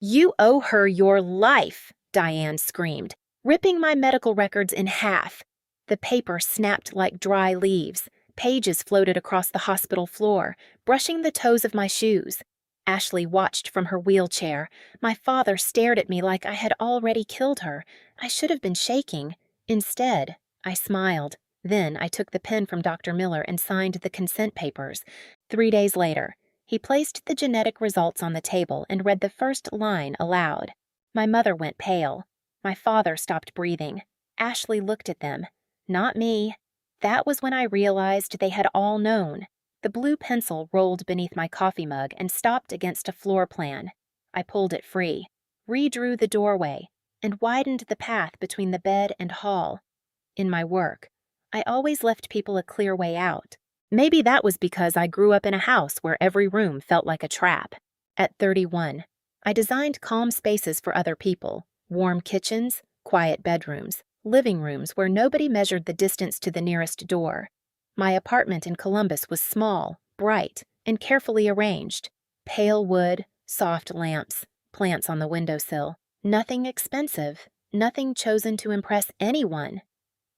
You owe her your life, Diane screamed, ripping my medical records in half. The paper snapped like dry leaves. Pages floated across the hospital floor, brushing the toes of my shoes. Ashley watched from her wheelchair. My father stared at me like I had already killed her. I should have been shaking. Instead, I smiled. Then I took the pen from Dr. Miller and signed the consent papers. 3 days later, he placed the genetic results on the table and read the first line aloud. My mother went pale. My father stopped breathing. Ashley looked at them. Not me. That was when I realized they had all known. The blue pencil rolled beneath my coffee mug and stopped against a floor plan. I pulled it free, redrew the doorway, and widened the path between the bed and hall. In my work, I always left people a clear way out. Maybe that was because I grew up in a house where every room felt like a trap. At 31, I designed calm spaces for other people, warm kitchens, quiet bedrooms, living rooms where nobody measured the distance to the nearest door. My apartment in Columbus was small, bright, and carefully arranged. Pale wood, soft lamps, plants on the windowsill. Nothing expensive, nothing chosen to impress anyone.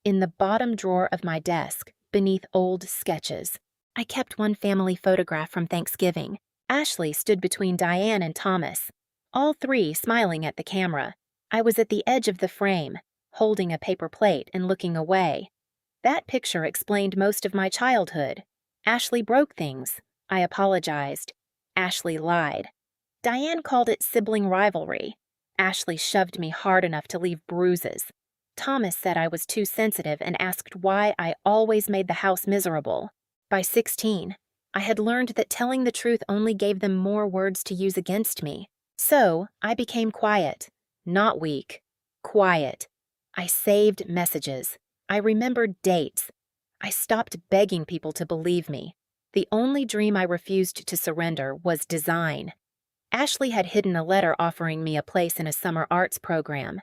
In the bottom drawer of my desk, beneath old sketches, I kept one family photograph from Thanksgiving. Ashley stood between Diane and Thomas, all three smiling at the camera. I was at the edge of the frame, holding a paper plate and looking away. That picture explained most of my childhood. Ashley broke things. I apologized. Ashley lied. Diane called it sibling rivalry. Ashley shoved me hard enough to leave bruises. Thomas said I was too sensitive and asked why I always made the house miserable. By 16, I had learned that telling the truth only gave them more words to use against me. So I became quiet. Not weak. Quiet. I saved messages. I remembered dates. I stopped begging people to believe me. The only dream I refused to surrender was design. Ashley had hidden a letter offering me a place in a summer arts program.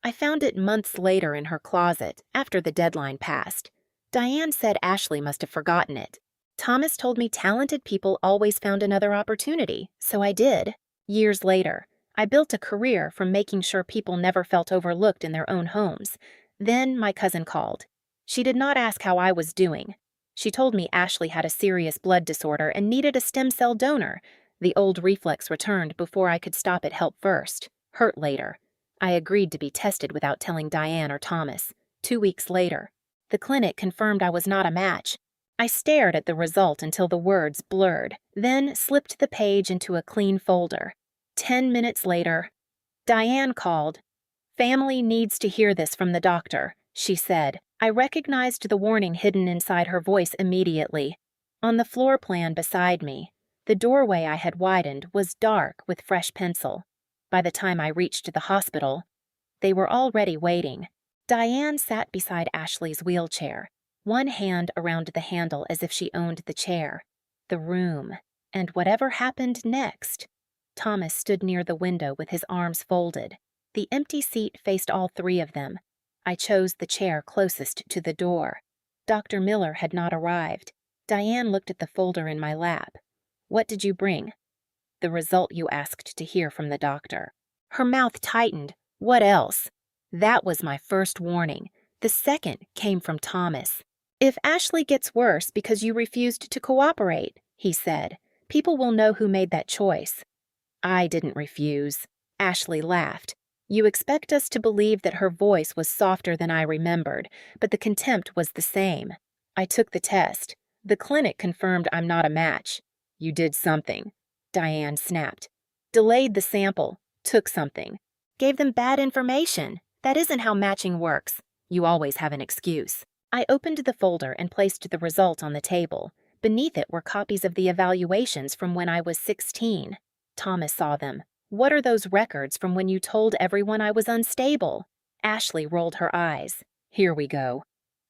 I found it months later in her closet, after the deadline passed. Diane said Ashley must have forgotten it. Thomas told me talented people always found another opportunity, so I did. Years later, I built a career from making sure people never felt overlooked in their own homes. Then my cousin called. She did not ask how I was doing. She told me Ashley had a serious blood disorder and needed a stem cell donor. The old reflex returned before I could stop it help first, hurt later. I agreed to be tested without telling Diane or Thomas. 2 weeks later, the clinic confirmed I was not a match. I stared at the result until the words blurred, then slipped the page into a clean folder. 10 minutes later, Diane called. "Family needs to hear this from the doctor," she said. I recognized the warning hidden inside her voice immediately. On the floor plan beside me, the doorway I had widened was dark with fresh pencil. By the time I reached the hospital, they were already waiting. Diane sat beside Ashley's wheelchair, one hand around the handle as if she owned the chair, the room, and whatever happened next. Thomas stood near the window with his arms folded. The empty seat faced all three of them. I chose the chair closest to the door. Dr. Miller had not arrived. Diane looked at the folder in my lap. "What did you bring?" "The result you asked to hear from the doctor." Her mouth tightened. What else? That was my first warning. The second came from Thomas. "If Ashley gets worse because you refused to cooperate," he said, "people will know who made that choice." I didn't refuse. Ashley laughed. You expect us to believe that her voice was softer than I remembered, but the contempt was the same. I took the test. The clinic confirmed I'm not a match. You did something, Diane snapped. Delayed the sample, took something. Gave them bad information. That isn't how matching works. You always have an excuse. I opened the folder and placed the result on the table. Beneath it were copies of the evaluations from when I was 16. Thomas saw them. "What are those records from when you told everyone I was unstable?" Ashley rolled her eyes. "Here we go."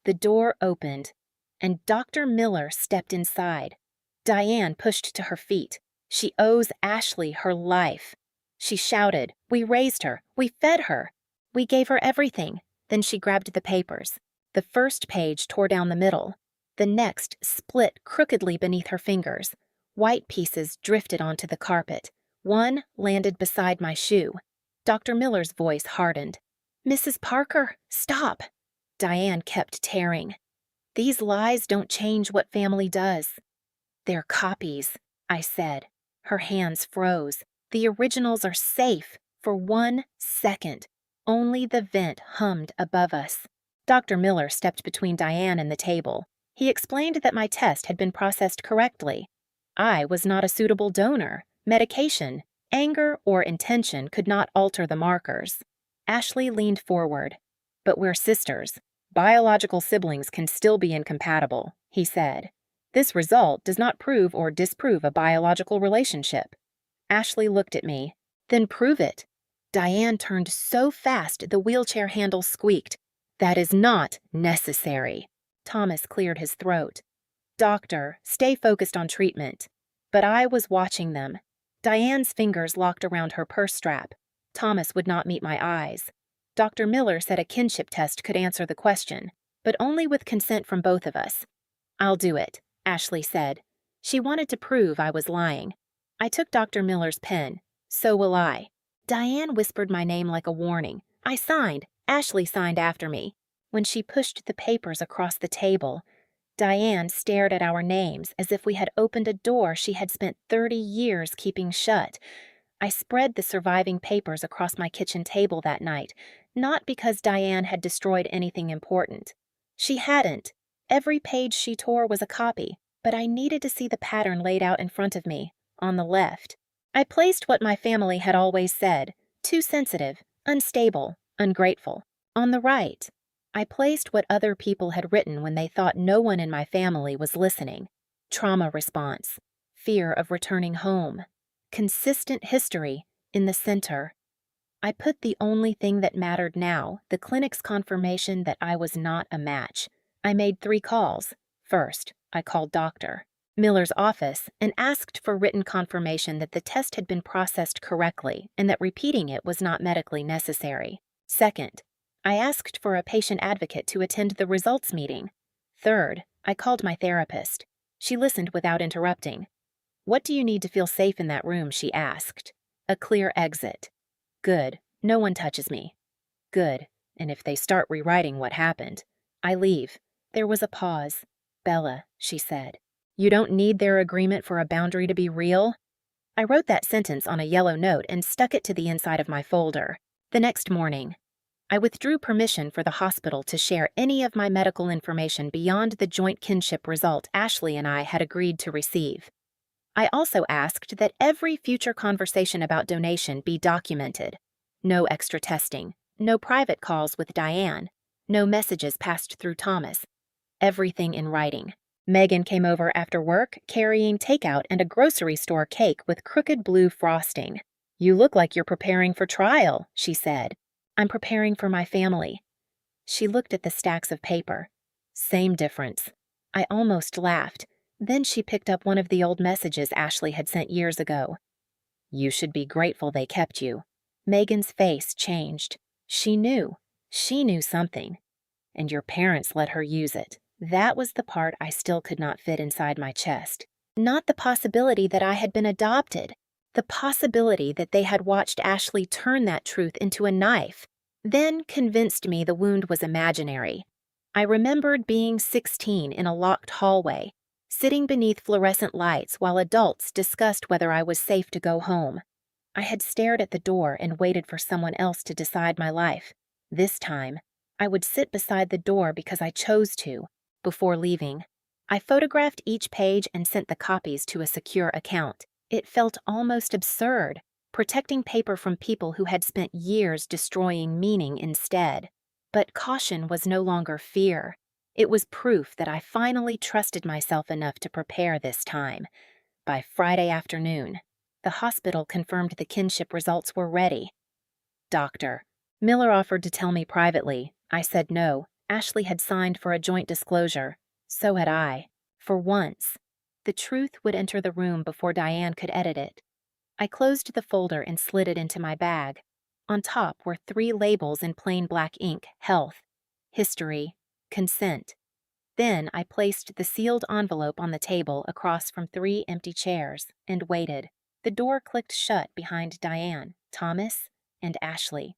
The door opened, and Dr. Miller stepped inside. Diane pushed to her feet. She owes Ashley her life. She shouted, "We raised her. We fed her. We gave her everything." Then she grabbed the papers. The first page tore down the middle. The next split crookedly beneath her fingers. White pieces drifted onto the carpet. One landed beside my shoe. Dr. Miller's voice hardened. "Mrs. Parker, stop!" Diane kept tearing. "These lies don't change what family does." "They're copies," I said. Her hands froze. "The originals are safe for 1 second." Only the vent hummed above us. Dr. Miller stepped between Diane and the table. He explained that my test had been processed correctly. I was not a suitable donor. Medication, anger, or intention could not alter the markers. Ashley leaned forward. "But we're sisters. Biological siblings can still be incompatible," he said. "This result does not prove or disprove a biological relationship." Ashley looked at me. "Then prove it." Diane turned so fast the wheelchair handle squeaked. "That is not necessary." Thomas cleared his throat. "Doctor, stay focused on treatment." But I was watching them. Diane's fingers locked around her purse strap. Thomas would not meet my eyes. Dr. Miller said a kinship test could answer the question, but only with consent from both of us. "I'll do it," Ashley said. She wanted to prove I was lying. I took Dr. Miller's pen. "So will I." Diane whispered my name like a warning. I signed. Ashley signed after me. When she pushed the papers across the table, Diane stared at our names as if we had opened a door she had spent 30 years keeping shut. I spread the surviving papers across my kitchen table that night, not because Diane had destroyed anything important. She hadn't. Every page she tore was a copy, but I needed to see the pattern laid out in front of me, on the left. I placed what my family had always said: too sensitive, unstable, ungrateful. On the right, I placed what other people had written when they thought no one in my family was listening: trauma response, fear of returning home, consistent history, in the center. I put the only thing that mattered now, the clinic's confirmation that I was not a match. I made 3 calls. First, I called Dr. Miller's office and asked for written confirmation that the test had been processed correctly and that repeating it was not medically necessary. Second, I asked for a patient advocate to attend the results meeting. Third, I called my therapist. She listened without interrupting. "What do you need to feel safe in that room?" she asked. "A clear exit." "Good. No one touches me." "Good. And if they start rewriting what happened, I leave." There was a pause. "Bella," she said, "you don't need their agreement for a boundary to be real." I wrote that sentence on a yellow note and stuck it to the inside of my folder. The next morning, I withdrew permission for the hospital to share any of my medical information beyond the joint kinship result Ashley and I had agreed to receive. I also asked that every future conversation about donation be documented. No extra testing, no private calls with Diane, no messages passed through Thomas. Everything in writing. Megan came over after work, carrying takeout and a grocery store cake with crooked blue frosting. "You look like you're preparing for trial," she said. "I'm preparing for my family." She looked at the stacks of paper. Same difference. I almost laughed. Then she picked up one of the old messages Ashley had sent years ago. "You should be grateful they kept you." Megan's face changed. She knew. She knew something. "And your parents let her use it." That was the part I still could not fit inside my chest. Not the possibility that I had been adopted. The possibility that they had watched Ashley turn that truth into a knife. Then convinced me the wound was imaginary. I remembered being 16 in a locked hallway, sitting beneath fluorescent lights while adults discussed whether I was safe to go home. I had stared at the door and waited for someone else to decide my life. This time, I would sit beside the door because I chose to. Before leaving, I photographed each page and sent the copies to a secure account. It felt almost absurd, protecting paper from people who had spent years destroying meaning instead. But caution was no longer fear. It was proof that I finally trusted myself enough to prepare this time. By Friday afternoon, the hospital confirmed the kinship results were ready. "Doctor." Miller offered to tell me privately. I said no. Ashley had signed for a joint disclosure. So had I. For once, the truth would enter the room before Diane could edit it. I closed the folder and slid it into my bag. On top were 3 labels in plain black ink: health, history, consent. Then I placed the sealed envelope on the table across from 3 empty chairs and waited. The door clicked shut behind Diane, Thomas, and Ashley.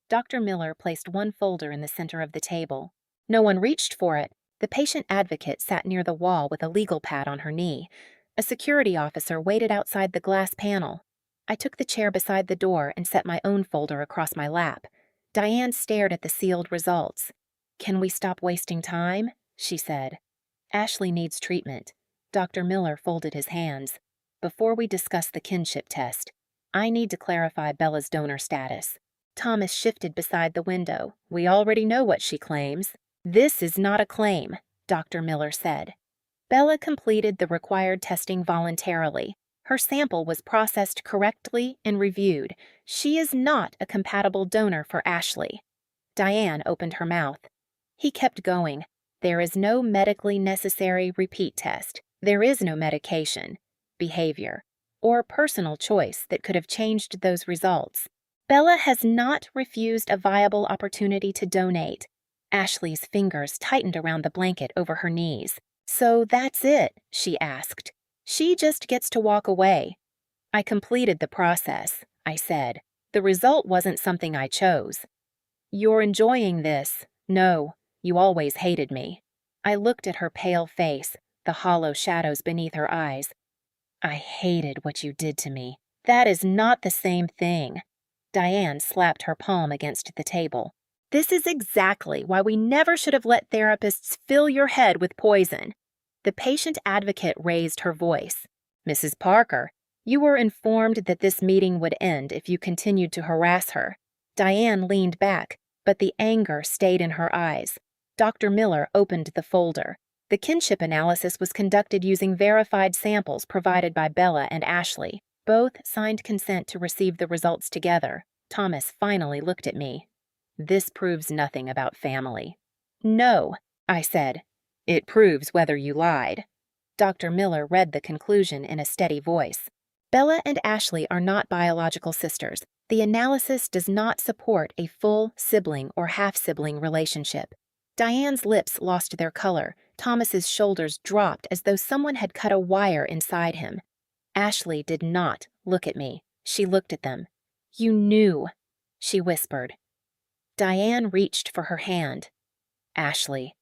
Dr. Miller placed one folder in the center of the table. No one reached for it. The patient advocate sat near the wall with a legal pad on her knee. A security officer waited outside the glass panel. I took the chair beside the door and set my own folder across my lap. Diane stared at the sealed results. "Can we stop wasting time?" she said. "Ashley needs treatment." Dr. Miller folded his hands. "Before we discuss the kinship test, I need to clarify Bella's donor status." Thomas shifted beside the window. "We already know what she claims." "This is not a claim," Dr. Miller said. Bella completed the required testing voluntarily. Her sample was processed correctly and reviewed. She is not a compatible donor for Ashley. Diane opened her mouth. He kept going. "There is no medically necessary repeat test. There is no medication, behavior, or personal choice that could have changed those results. Bella has not refused a viable opportunity to donate." Ashley's fingers tightened around the blanket over her knees. "So that's it?" she asked. "She just gets to walk away." "I completed the process," I said. "The result wasn't something I chose." "You're enjoying this." "No, you always hated me." I looked at her pale face, the hollow shadows beneath her eyes. "I hated what you did to me." "That is not the same thing." Diane slapped her palm against the table. "This is exactly why we never should have let therapists fill your head with poison." The patient advocate raised her voice. "Mrs. Parker, you were informed that this meeting would end if you continued to harass her." Diane leaned back, but the anger stayed in her eyes. Dr. Miller opened the folder. The kinship analysis was conducted using verified samples provided by Bella and Ashley. Both signed consent to receive the results together. Thomas finally looked at me. "This proves nothing about family." "No," I said. "It proves whether you lied." Dr. Miller read the conclusion in a steady voice. "Bella and Ashley are not biological sisters. The analysis does not support a full sibling or half-sibling relationship." Diane's lips lost their color. Thomas's shoulders dropped as though someone had cut a wire inside him. Ashley did not look at me. She looked at them. "You knew," she whispered. Diane reached for her hand. "Ashley,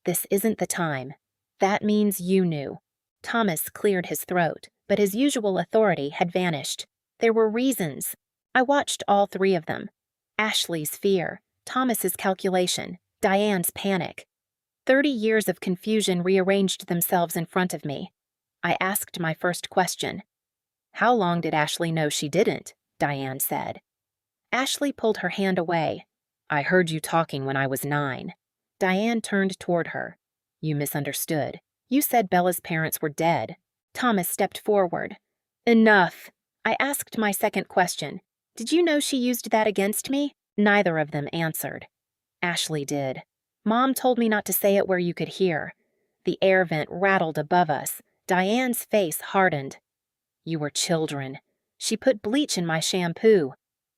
this isn't the time. That means you knew." Thomas cleared his throat, but his usual authority had vanished. There were reasons. I watched all three of them. Ashley's fear, Thomas's calculation, Diane's panic. 30 years of confusion rearranged themselves in front of me. I asked my first question. "How long did Ashley know she didn't?" Diane said. Ashley pulled her hand away. "I heard you talking when I was 9. Diane turned toward her. "You misunderstood. You said Bella's parents were dead." Thomas stepped forward. "Enough." I asked my second question. "Did you know she used that against me?" Neither of them answered. Ashley did. "Mom told me not to say it where you could hear." The air vent rattled above us. Diane's face hardened. "You were children. She put bleach in my shampoo."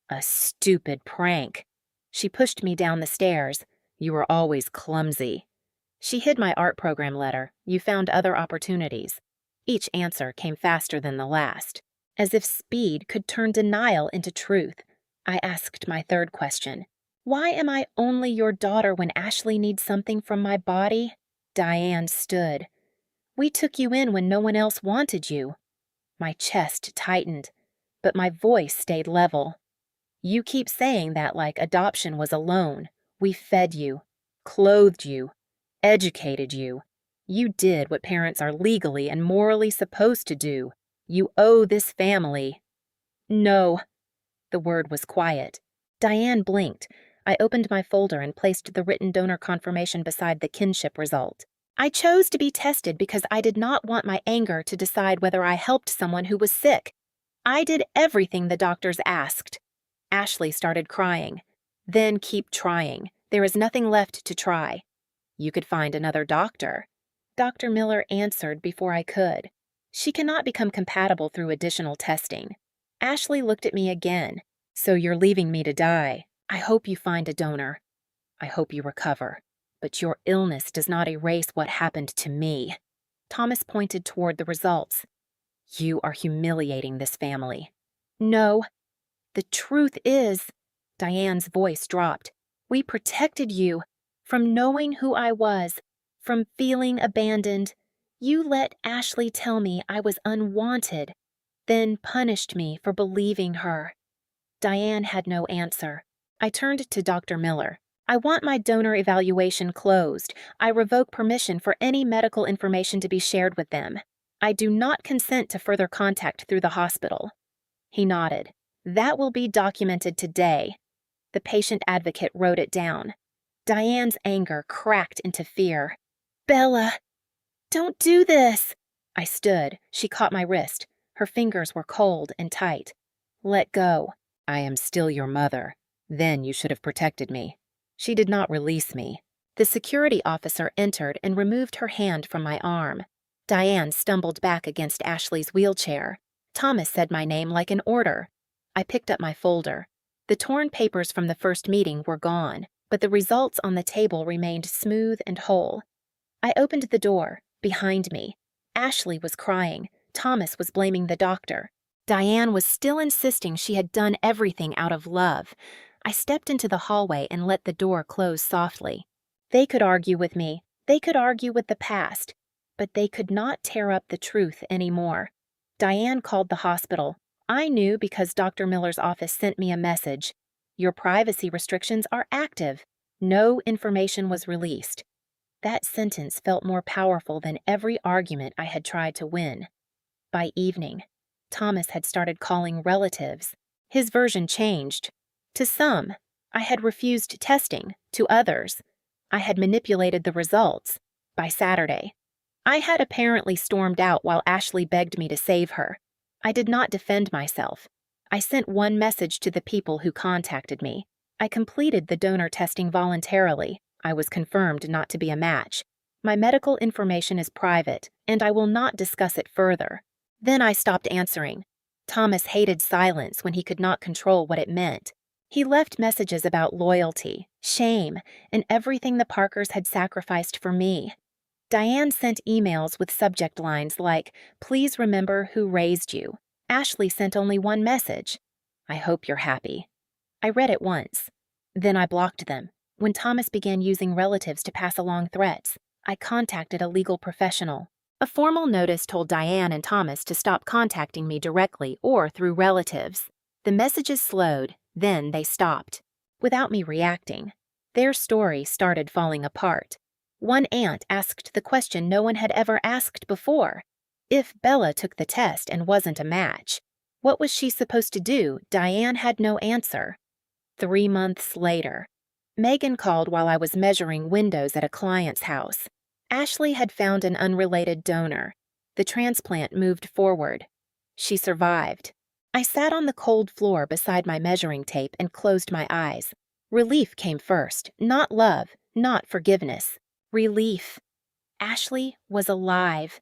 "A stupid prank." She pushed me down the stairs. "You were always clumsy." She hid my art program letter. "You found other opportunities." Each answer came faster than the last. As if speed could turn denial into truth. I asked my third question. "Why am I only your daughter when Ashley needs something from my body?" Diane stood. "We took you in when no one else wanted you." My chest tightened, but my voice stayed level. "You keep saying that like adoption was a loan. We fed you, clothed you, educated you. You did what parents are legally and morally supposed to do. You owe this family." "No." The word was quiet. Diane blinked. I opened my folder and placed the written donor confirmation beside the kinship result. "I chose to be tested because I did not want my anger to decide whether I helped someone who was sick. I did everything the doctors asked." Ashley started crying. "Then keep trying. There is nothing left to try." "You could find another doctor." Dr. Miller answered before I could. "She cannot become compatible through additional testing." Ashley looked at me again. "So you're leaving me to die. I hope you find a donor. I hope you recover. But your illness does not erase what happened to me." Thomas pointed toward the results. You are humiliating this family. No, the truth is, Diane's voice dropped. We protected you from knowing who I was, from feeling abandoned. You let Ashley tell me I was unwanted, then punished me for believing her. Diane had no answer. I turned to Dr. Miller. I want my donor evaluation closed. I revoke permission for any medical information to be shared with them. I do not consent to further contact through the hospital. He nodded. That will be documented today. The patient advocate wrote it down. Diane's anger cracked into fear. Bella, don't do this. I stood. She caught my wrist. Her fingers were cold and tight. Let go. I am still your mother. Then you should have protected me. She did not release me. The security officer entered and removed her hand from my arm. Diane stumbled back against Ashley's wheelchair. Thomas said my name like an order. I picked up my folder. The torn papers from the first meeting were gone, but the results on the table remained smooth and whole. I opened the door. Behind me, Ashley was crying. Thomas was blaming the doctor. Diane was still insisting she had done everything out of love. I stepped into the hallway and let the door close softly. They could argue with me. They could argue with the past. But they could not tear up the truth anymore. Diane called the hospital. I knew because Dr. Miller's office sent me a message. Your privacy restrictions are active. No information was released. That sentence felt more powerful than every argument I had tried to win. By evening, Thomas had started calling relatives. His version changed. To some, I had refused testing. To others, I had manipulated the results. By Saturday, I had apparently stormed out while Ashley begged me to save her. I did not defend myself. I sent one message to the people who contacted me. I completed the donor testing voluntarily. I was confirmed not to be a match. My medical information is private, and I will not discuss it further. Then I stopped answering. Thomas hated silence when he could not control what it meant. He left messages about loyalty, shame, and everything the Parkers had sacrificed for me. Diane sent emails with subject lines like, "Please remember who raised you." Ashley sent only one message. "I hope you're happy." I read it once. Then I blocked them. When Thomas began using relatives to pass along threats, I contacted a legal professional. A formal notice told Diane and Thomas to stop contacting me directly or through relatives. The messages slowed, then they stopped. Without me reacting, their story started falling apart. One aunt asked the question no one had ever asked before. If Bella took the test and wasn't a match, what was she supposed to do? Diane had no answer. 3 months later, Megan called while I was measuring windows at a client's house. Ashley had found an unrelated donor. The transplant moved forward. She survived. I sat on the cold floor beside my measuring tape and closed my eyes. Relief came first, not love, not forgiveness. Relief. Ashley was alive,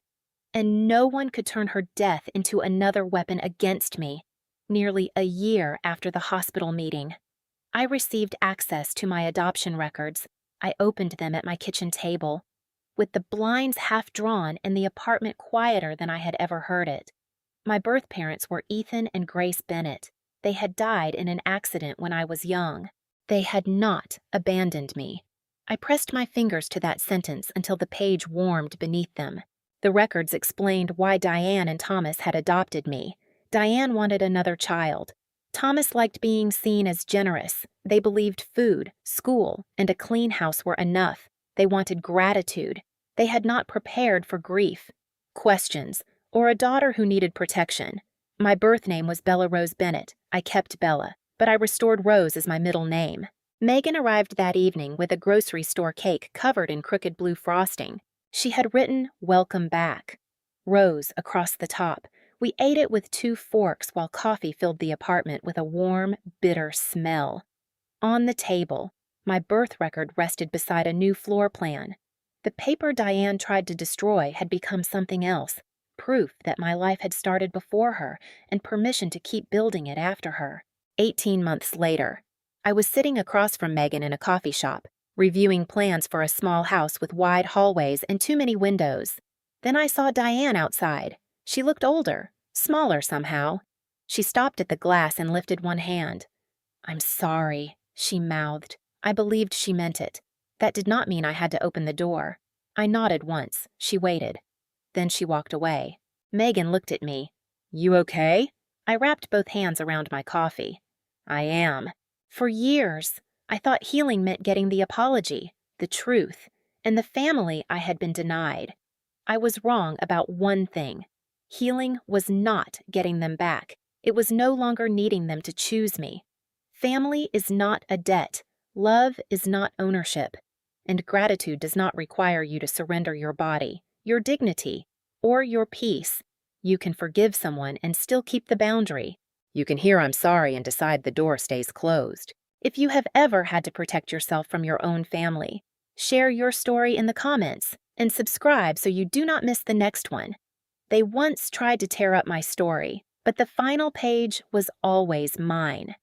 and no one could turn her death into another weapon against me. Nearly a year after the hospital meeting, I received access to my adoption records. I opened them at my kitchen table, with the blinds half drawn and the apartment quieter than I had ever heard it. My birth parents were Ethan and Grace Bennett. They had died in an accident when I was young. They had not abandoned me. I pressed my fingers to that sentence until the page warmed beneath them. The records explained why Diane and Thomas had adopted me. Diane wanted another child. Thomas liked being seen as generous. They believed food, school, and a clean house were enough. They wanted gratitude. They had not prepared for grief, questions, or a daughter who needed protection. My birth name was Bella Rose Bennett. I kept Bella, but I restored Rose as my middle name. Megan arrived that evening with a grocery store cake covered in crooked blue frosting. She had written, "Welcome back." Rose across the top. We ate it with 2 forks while coffee filled the apartment with a warm, bitter smell. On the table, my birth record rested beside a new floor plan. The paper Diane tried to destroy had become something else, proof that my life had started before her and permission to keep building it after her. 18 months later, I was sitting across from Megan in a coffee shop, reviewing plans for a small house with wide hallways and too many windows. Then I saw Diane outside. She looked older, smaller somehow. She stopped at the glass and lifted one hand. "I'm sorry," she mouthed. I believed she meant it. That did not mean I had to open the door. I nodded once. She waited. Then she walked away. Megan looked at me. "You okay?" I wrapped both hands around my coffee. "I am." For years, I thought healing meant getting the apology, the truth, and the family I had been denied. I was wrong about one thing. Healing was not getting them back. It was no longer needing them to choose me. Family is not a debt. Love is not ownership. And gratitude does not require you to surrender your body, your dignity, or your peace. You can forgive someone and still keep the boundary. You can hear "I'm sorry" and decide the door stays closed. If you have ever had to protect yourself from your own family, share your story in the comments and subscribe so you do not miss the next one. They once tried to tear up my story, but the final page was always mine.